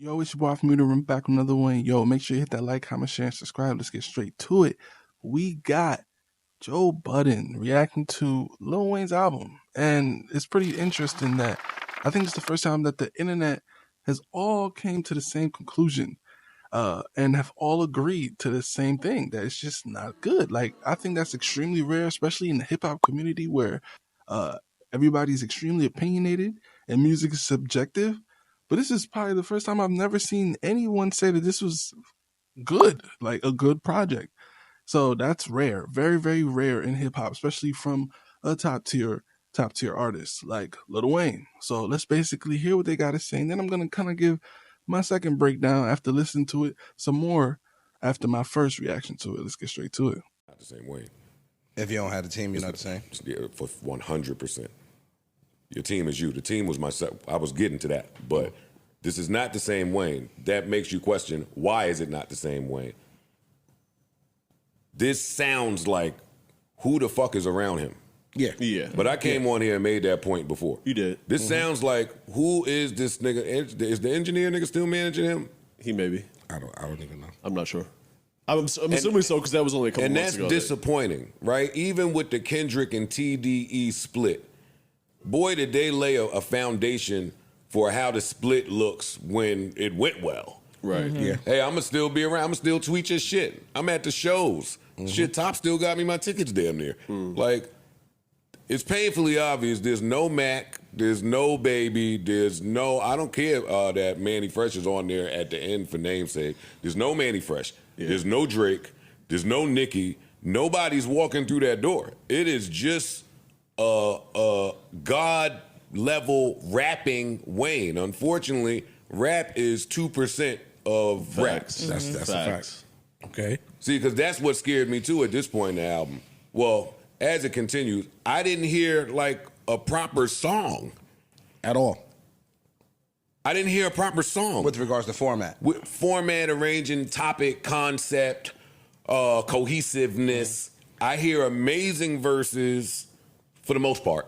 Yo, it's your boy from the room back with another one. Yo, make sure you hit that like, comment, share, and subscribe. Let's get straight to it. We got Joe Budden reacting to Lil Wayne's album. And it's pretty interesting that I think it's the first time that the internet has all came to the same conclusion and have all agreed to the same thing, that it's just not good. Like, I think that's extremely rare, especially in the hip-hop community where everybody's extremely opinionated and music is subjective. But this is probably the first time I've never seen anyone say that this was good, like a good project. So that's rare, very, very rare in hip hop, especially from a top tier artist like Lil Wayne. So let's basically hear what they got to say, and then I'm gonna kind of give my second breakdown after listening to it some more after my first reaction to it. Let's get straight to it. Not the same way. If you don't have the team, you're not the same. Yeah, for 100%. Your team is you. The team was myself. I was getting to that, but this is not the same Wayne. That makes you question, why is it not the same Wayne? This sounds like who the fuck is around him? Yeah. But I came on here and made that point before. You did. This sounds like, who is this nigga? Is the engineer nigga still managing him? He may be. I don't even know. I'm not sure. I'm assuming so because that was only a couple months ago. And that's disappointing, right? Even with the Kendrick and TDE split, boy, did they lay a foundation for how the split looks when it went well. Right. Yeah. Hey, I'm going to still be around. I'm going to still tweet your shit. I'm at the shows. Shit, Top still got me my tickets damn near. Like, it's painfully obvious there's no Mac, there's no Baby, there's no, I don't care that Manny Fresh is on there at the end for namesake. There's no Manny Fresh. Yeah. There's no Drake. There's no Nicki. Nobody's walking through that door. It is just God-level rapping Wayne. Unfortunately, rap is 2% of rap. That's a fact. Okay. See, because that's what scared me too at this point in the album. Well, as it continues, I didn't hear like a proper song. At all. I didn't hear a proper song. With regards to format. With format, arranging, topic, concept, cohesiveness. I hear amazing verses for the most part.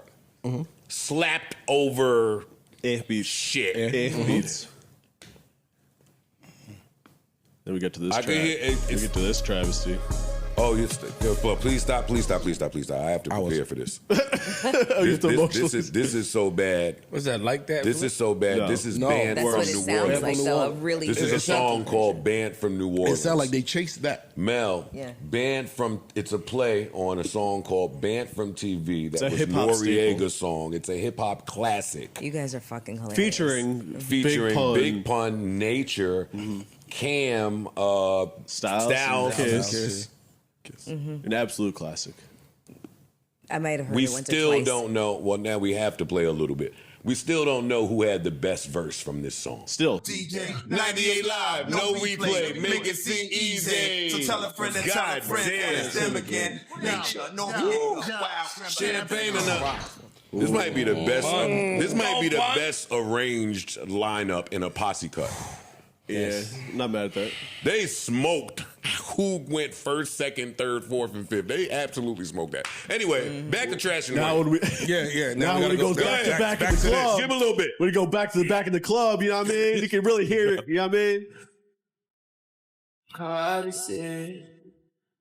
Slapped over beats. Shit. Beats. Then we get to this we get to this travesty. Oh, please stop. I have to prepare for this. This is so bad. Was that like that? This is so bad. No. This is No. banned That's from what it New sounds Orleans. like, though. A really This is a song called Banned from New It Orleans. sounds like they chased that. Mel, Yeah. Banned from, it's a play on a song called Banned from TV. That a was hip-hop Noriega's song. It's a hip-hop classic. You guys are fucking hilarious. Featuring Big Pun, Nature, Cam, Styles, Kiss. An absolute classic. I might have heard We it once or still twice. don't know. Well, now we have to play a little bit. We still don't know who had the best verse from this song. Still. DJ 98 Live, no replay, make it seem easy. So tell a friend and tell a friend, it's them again. Nature, no wow. Champagne enough. This might be the best. This might be the best arranged lineup in a posse cut. Yeah, not mad at that. They smoked who went first, second, third, fourth, and fifth. They absolutely smoked that. Anyway, back to Trash and Now Wayne. when we Yeah. now when it goes back to back in the club, Give him a little bit. when we go back to the back of the club, you know what I mean? You can really hear it. You know what I mean? Cardi said.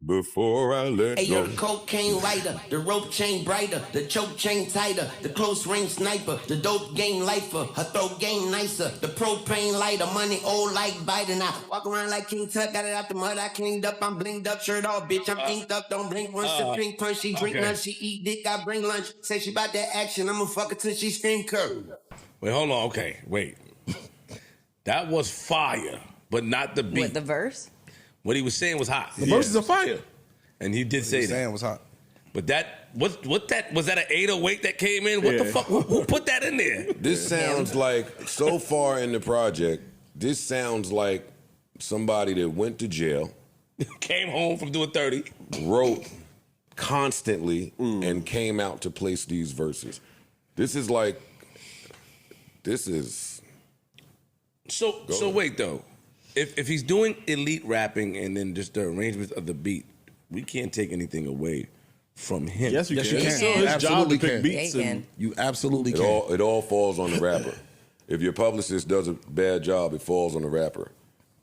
Before I let Hey, yo, go. the cocaine lighter, the rope chain brighter, the choke chain tighter, the close range sniper, the dope game lifer, her throat game nicer, the propane lighter, money old like Biden. I walk around like King Tut, got it out the mud, I cleaned up, I'm blinged up, shirt off, bitch, I'm inked up, don't blink once, the pink punch, she drink none, she eat dick, I bring lunch, say she bout that action, I'ma fuck her till she scream curve. Wait, hold on. Okay, wait. That was fire, but not the beat. What, the verse? What he was saying was hot. The verses are fire. And he did say that. Saying was hot. But that, what that, was that an 808 that came in? What the fuck? Who put that in there? This sounds like, so far in the project, this sounds like somebody that went to jail, Came home from doing 30. wrote constantly, and came out to place these verses. This is like, So wait though. If he's doing elite rapping and then just the arrangements of the beat, we can't take anything away from him. Yes, you Yes, can. you It's can. still his job Absolutely to pick can. beats. Yeah, you And can. You absolutely it can. all falls on the rapper. If your publicist does a bad job, it falls on the rapper.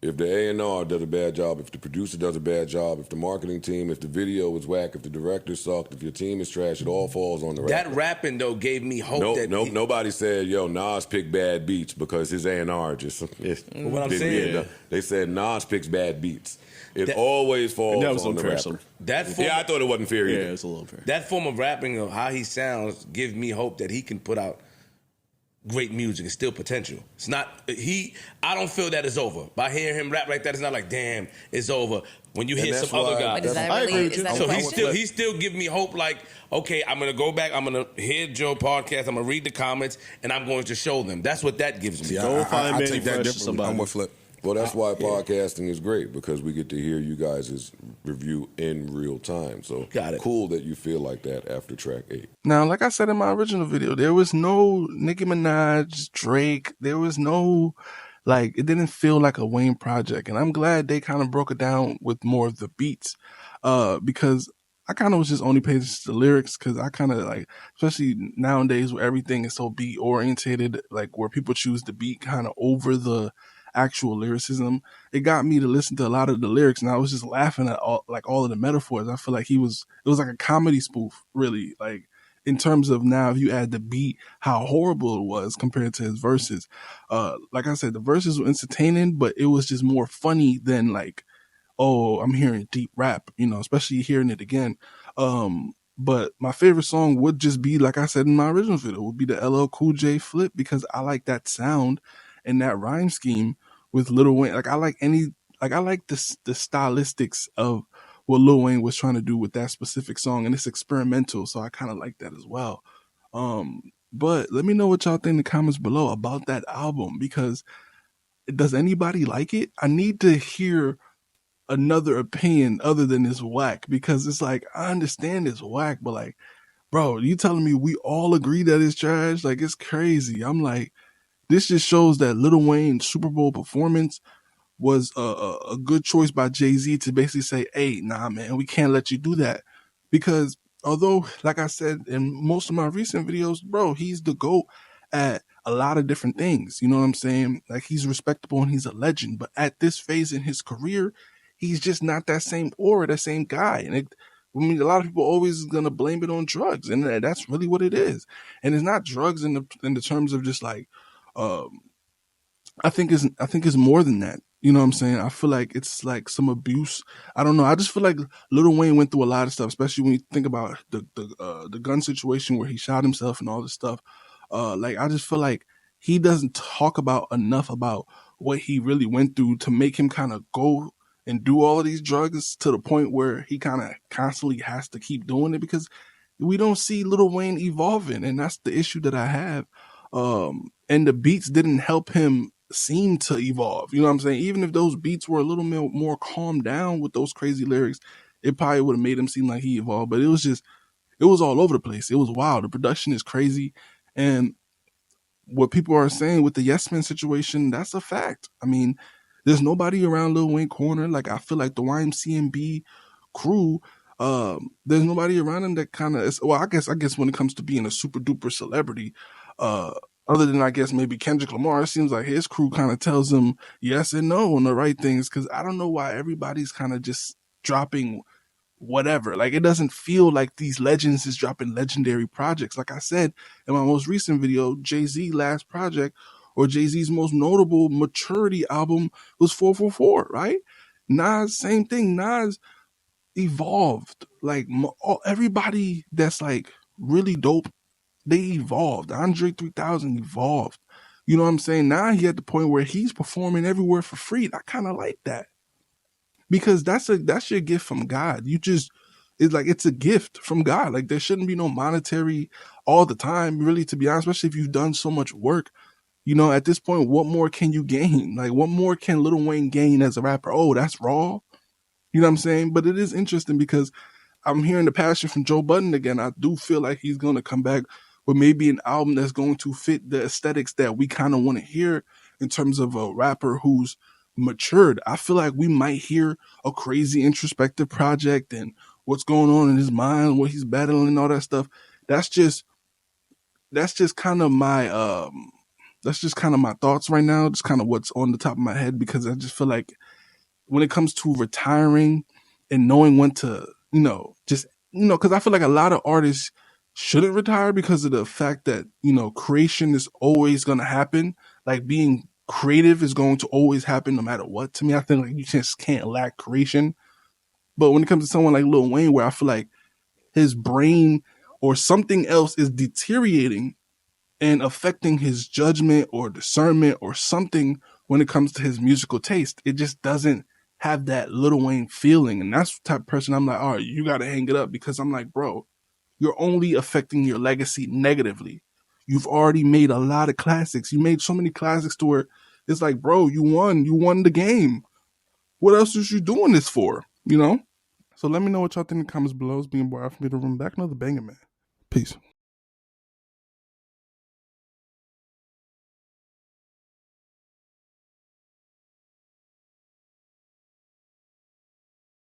If the A&R does a bad job, if the producer does a bad job, if the marketing team, if the video is whack, if the director sucked, if your team is trash, it all falls on the rapper. That rapping though gave me hope. Nobody said, yo, Nas picked bad beats because his A&R just what I'm saying, they said Nas picks bad beats. It always falls on the rapper. I thought it wasn't fair either. Yeah, it's a little unfair. That form of rapping, of how he sounds, gives me hope that he can put out great music. It's still potential. It's not I don't feel that it's over. By hearing him rap like that, it's not like, damn, it's over. When you hear some other guys. I agree with you. So he's still giving me hope, like, okay, I'm gonna go back, I'm gonna hear Joe podcast, I'm gonna read the comments, and I'm going to show them. That's what that gives me. I take that differently. I'm with Flip. Well, that's why podcasting is great, because we get to hear you guys' review in real time. So cool that you feel like that after track 8. Now, like I said in my original video, there was no Nicki Minaj, Drake. There was no, it didn't feel like a Wayne project. And I'm glad they kind of broke it down with more of the beats, because I kind of was just only paying attention to the lyrics, because I kind of especially nowadays where everything is so beat orientated, where people choose the beat kind of over the actual lyricism, it got me to listen to a lot of the lyrics, and I was just laughing at all of the metaphors. I feel like it was like a comedy spoof, really, in terms of now if you add the beat, how horrible it was compared to his verses. Like I said, the verses were entertaining, but it was just more funny than oh, I'm hearing deep rap, especially hearing it again. But my favorite song would just be, like I said in my original video, would be the LL Cool J Flip, because I like that sound and that rhyme scheme with Lil Wayne. I like the stylistics of what Lil Wayne was trying to do with that specific song, and it's experimental, so I kind of like that as well. But let me know what y'all think in the comments below about that album, because does anybody like it? I need to hear another opinion other than it's whack, because it's I understand it's whack, but bro, you telling me we all agree that it's trash? It's crazy. I'm this just shows that Lil Wayne's Super Bowl performance was a good choice by Jay-Z to basically say, hey, nah, man, we can't let you do that. Because although, like I said in most of my recent videos, bro, he's the GOAT at a lot of different things. You know what I'm saying? He's respectable and he's a legend. But at this phase in his career, he's just not that same aura, that same guy. And a lot of people always gonna blame it on drugs, and that's really what it is. And it's not drugs in the terms of just I think it's more than that. You know what I'm saying? I feel like it's some abuse. I don't know. I just feel like Lil Wayne went through a lot of stuff, especially when you think about the gun situation where he shot himself and all this stuff. I just feel like he doesn't talk about enough about what he really went through to make him kind of go and do all of these drugs to the point where he kind of constantly has to keep doing it, because we don't see Lil Wayne evolving, and that's the issue that I have. And the beats didn't help him seem to evolve. You know what I'm saying? Even if those beats were a little more calmed down with those crazy lyrics, it probably would have made him seem like he evolved. But it was all over the place. It was wild. The production is crazy. And what people are saying with the Yes Men situation, that's a fact. I mean, there's nobody around Lil Wayne corner. I feel like the YMCMB crew, there's nobody around him that kind of, well, I guess when it comes to being a super duper celebrity, other than, I guess, maybe Kendrick Lamar, it seems like his crew kind of tells him yes and no on the right things, because I don't know why everybody's kind of just dropping whatever. It doesn't feel like these legends is dropping legendary projects. Like I said in my most recent video, Jay-Z last project, or Jay-Z's most notable maturity album, was 444, right? Nas, same thing. Nas evolved. Everybody that's really dope, they evolved. Andre 3000 evolved. You know what I'm saying? Now he at the point where he's performing everywhere for free. I kind of like that, because that's your gift from God. It's a gift from God. There shouldn't be no monetary all the time, really, to be honest, especially if you've done so much work. At this point, what more can you gain? What more can Lil Wayne gain as a rapper? Oh, that's raw. You know what I'm saying? But it is interesting, because I'm hearing the passion from Joe Budden again. I do feel like he's going to come back with maybe an album that's going to fit the aesthetics that we kind of want to hear in terms of a rapper who's matured. I feel like we might hear a crazy introspective project and what's going on in his mind, what he's battling and all that stuff. That's just kind of my That's just kind of my thoughts right now. Just kind of what's on the top of my head, because I just feel like when it comes to retiring and knowing when to, because I feel like a lot of artists shouldn't retire because of the fact that, creation is always going to happen. Like being creative is going to always happen no matter what. To me, I think like you just can't lack creation. But when it comes to someone like Lil Wayne, where I feel like his brain or something else is deteriorating and affecting his judgment or discernment or something when it comes to his musical taste, it just doesn't have that Lil Wayne feeling. And that's the type of person I'm like, all right, you got to hang it up, because I'm like, bro, you're only affecting your legacy negatively. You've already made a lot of classics. You made so many classics to where it's like, bro, you won the game. What else is you doing this for? So let me know what y'all think in the comments below. It's being boy from the room. Back another banger, man. Peace.